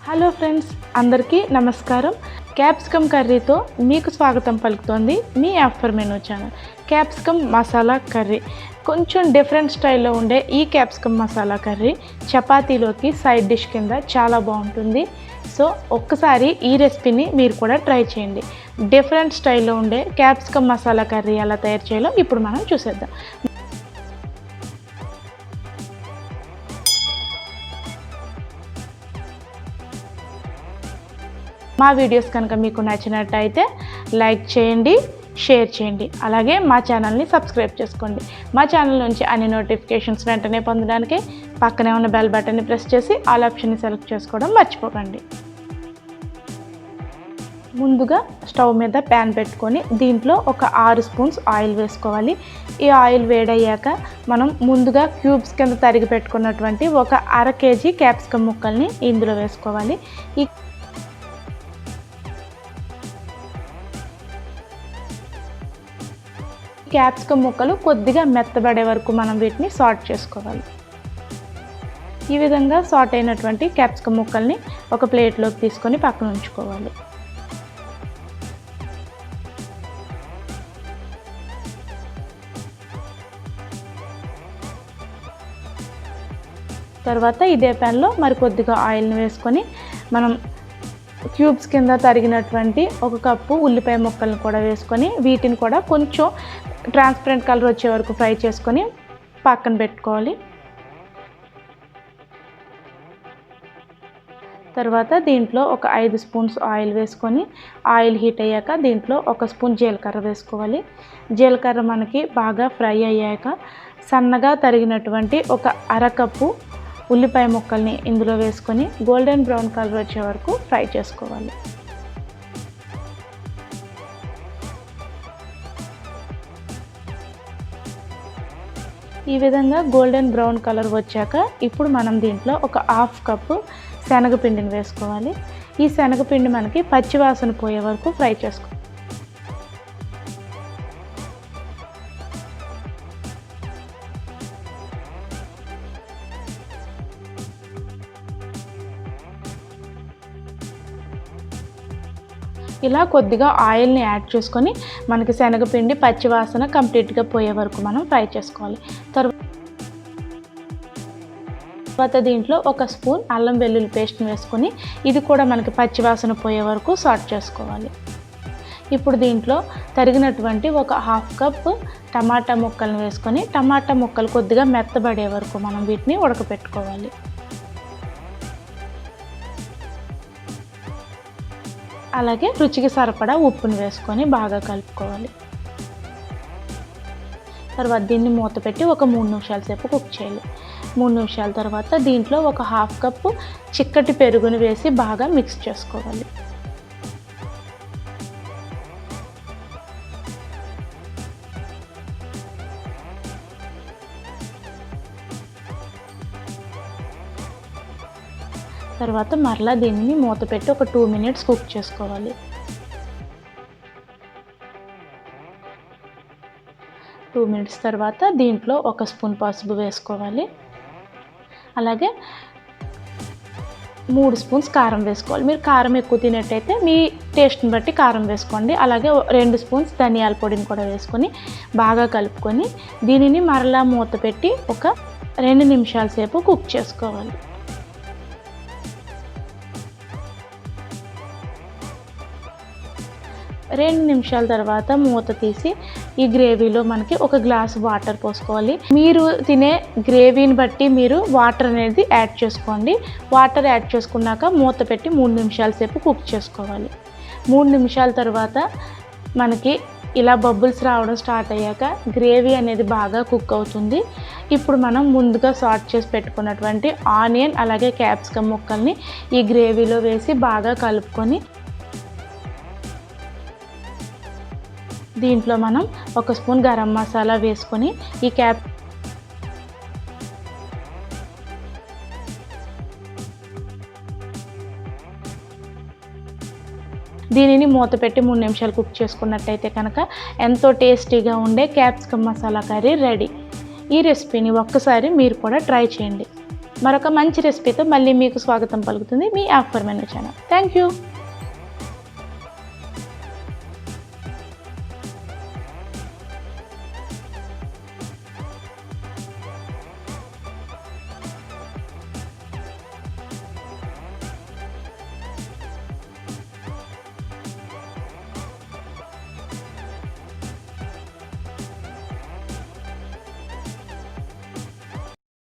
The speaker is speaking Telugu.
హలో ఫ్రెండ్స్, అందరికీ నమస్కారం. క్యాప్సికమ్ కర్రీతో మీకు స్వాగతం పలుకుతోంది మీ offer menu channel capsicum masala curry. కొంచెం డిఫరెంట్ స్టైల్లో ఉండే ఈ క్యాప్సికమ్ మసాలా కర్రీ చపాతీలోకి సైడ్ డిష్ కింద చాలా బాగుంటుంది. సో ఒక్కసారి ఈ రెసిపీని మీరు కూడా ట్రై చేయండి. డిఫరెంట్ స్టైల్లో ఉండే క్యాప్సికమ్ మసాలా కర్రీ ఎలా తయారు చేయాలో ఇప్పుడు మనం చూసేద్దాం. మా వీడియోస్ కనుక మీకు నచ్చినట్టయితే లైక్ చేయండి, షేర్ చేయండి, అలాగే మా ఛానల్ని సబ్స్క్రైబ్ చేసుకోండి. మా ఛానల్ నుంచి అన్ని నోటిఫికేషన్స్ వెంటనే పొందడానికి పక్కనే ఉన్న బెల్ బటన్ని ప్రెస్ చేసి ఆల్ ఆప్షన్ని సెలెక్ట్ చేసుకోవడం మర్చిపోకండి. ముందుగా స్టవ్ మీద ప్యాన్ పెట్టుకొని దీంట్లో ఒక 6 స్పూన్స్ ఆయిల్ వేసుకోవాలి. ఈ ఆయిల్ వేడయ్యాక మనం ముందుగా క్యూబ్స్ కింద తరిగి పెట్టుకున్నటువంటి ఒక 1/2 కేజీ క్యాప్సికమ్ ముక్కల్ని ఇందులో వేసుకోవాలి. ఈ క్యాప్సికమ్ ముక్కలు కొద్దిగా మెత్తబడే వరకు మనం వీటిని సాట్ చేసుకోవాలి. ఈ విధంగా సాట్ అయినటువంటి క్యాప్సికమ్ ముక్కల్ని ఒక ప్లేట్లోకి తీసుకొని పక్కన ఉంచుకోవాలి. తర్వాత ఇదే ప్యాన్లో మరి కొద్దిగా ఆయిల్ని వేసుకొని మనం క్యూబ్స్ కింద తరిగినటువంటి 1 కప్పు ఉల్లిపాయ ముక్కలను కూడా వేసుకొని వీటిని కూడా కొంచెం ట్రాన్స్పరెంట్ కలర్ వచ్చే వరకు ఫ్రై చేసుకొని పక్కన పెట్టుకోవాలి. తర్వాత దీంట్లో ఒక 5 స్పూన్స్ ఆయిల్ వేసుకొని ఆయిల్ హీట్ అయ్యాక దీంట్లో 1 స్పూన్ జీలకర్ర వేసుకోవాలి. జీలకర్ర మనకి బాగా ఫ్రై అయ్యాక సన్నగా తరిగినటువంటి ఒక 1/2 కప్పు ఉల్లిపాయ ముక్కల్ని ఇందులో వేసుకొని గోల్డెన్ బ్రౌన్ కలర్ వచ్చే వరకు ఫ్రై చేసుకోవాలి. ఈ విధంగా గోల్డెన్ బ్రౌన్ కలర్ వచ్చాక ఇప్పుడు మనం దీంట్లో ఒక 1/2 కప్పు శనగపిండిని వేసుకోవాలి. ఈ శనగపిండి మనకి పచ్చివాసన పోయే వరకు ఫ్రై చేసుకోవాలి. ఇలా కొద్దిగా ఆయిల్ని యాడ్ చేసుకొని మనకి శనగపిండి పచ్చివాసన కంప్లీట్గా పోయే వరకు మనం ఫ్రై చేసుకోవాలి. తర్వాత దీంట్లో 1 స్పూన్ అల్లం వెల్లుల్లి పేస్ట్ని వేసుకొని ఇది కూడా మనకి పచ్చివాసన పోయే వరకు సాట్ చేసుకోవాలి. ఇప్పుడు దీంట్లో తరిగినటువంటి ఒక 1/2 కప్ టమాటా ముక్కలను వేసుకొని టమాటా ముక్కలు కొద్దిగా మెత్తబడే వరకు మనం వీటిని ఉడకపెట్టుకోవాలి. అలాగే రుచికి సరిపడా ఉప్పుని వేసుకొని బాగా కలుపుకోవాలి. తర్వాత దీన్ని మూత పెట్టి ఒక 3 నిమిషాల సేపు కుక్ చేయాలి. 3 నిమిషాల తర్వాత దీంట్లో ఒక 1/2 కప్పు చిక్కటి పెరుగుని వేసి బాగా మిక్స్ చేసుకోవాలి. తర్వాత మరలా దీనిని మూత పెట్టి ఒక 2 మినిట్స్ కుక్ చేసుకోవాలి. 2 మినిట్స్ తర్వాత దీంట్లో 1 స్పూన్ పసుపు వేసుకోవాలి. అలాగే 3 స్పూన్స్ కారం వేసుకోవాలి. మీరు కారం ఎక్కువ తినేట్టయితే మీ టేస్ట్ని బట్టి కారం వేసుకోండి. అలాగే 2 స్పూన్స్ ధనియాల పొడిని కూడా వేసుకొని బాగా కలుపుకొని దీనిని మరలా మూత పెట్టి ఒక 2 నిమిషాల సేపు కుక్ చేసుకోవాలి. 2 నిమిషాల తర్వాత మూత తీసి ఈ గ్రేవీలో మనకి 1 గ్లాస్ వాటర్ పోసుకోవాలి. మీరు తినే గ్రేవీని బట్టి మీరు వాటర్ అనేది యాడ్ చేసుకోండి. వాటర్ యాడ్ చేసుకున్నాక మూత పెట్టి 3 నిమిషాల సేపు కుక్ చేసుకోవాలి. 3 నిమిషాల తర్వాత మనకి ఇలా బబుల్స్ రావడం స్టార్ట్ అయ్యాక గ్రేవీ అనేది బాగా కుక్ అవుతుంది. ఇప్పుడు మనం ముందుగా సాట్ చేసి పెట్టుకున్నటువంటి ఆనియన్ అలాగే క్యాప్సికమ్ ముక్కల్ని ఈ గ్రేవీలో వేసి బాగా కలుపుకొని దీంట్లో మనం 1 స్పూన్ గరం మసాలా వేసుకొని ఈ దీనిని మూత పెట్టి 3 నిమిషాలు కుక్ చేసుకున్నట్టయితే కనుక ఎంతో టేస్టీగా ఉండే క్యాప్సికమ్ మసాలా కర్రీ రెడీ. ఈ రెసిపీని ఒక్కసారి మీరు కూడా ట్రై చేయండి. మరొక మంచి రెసిపీతో మళ్ళీ మీకు స్వాగతం పలుకుతుంది మీ offer menu channel. Thank you.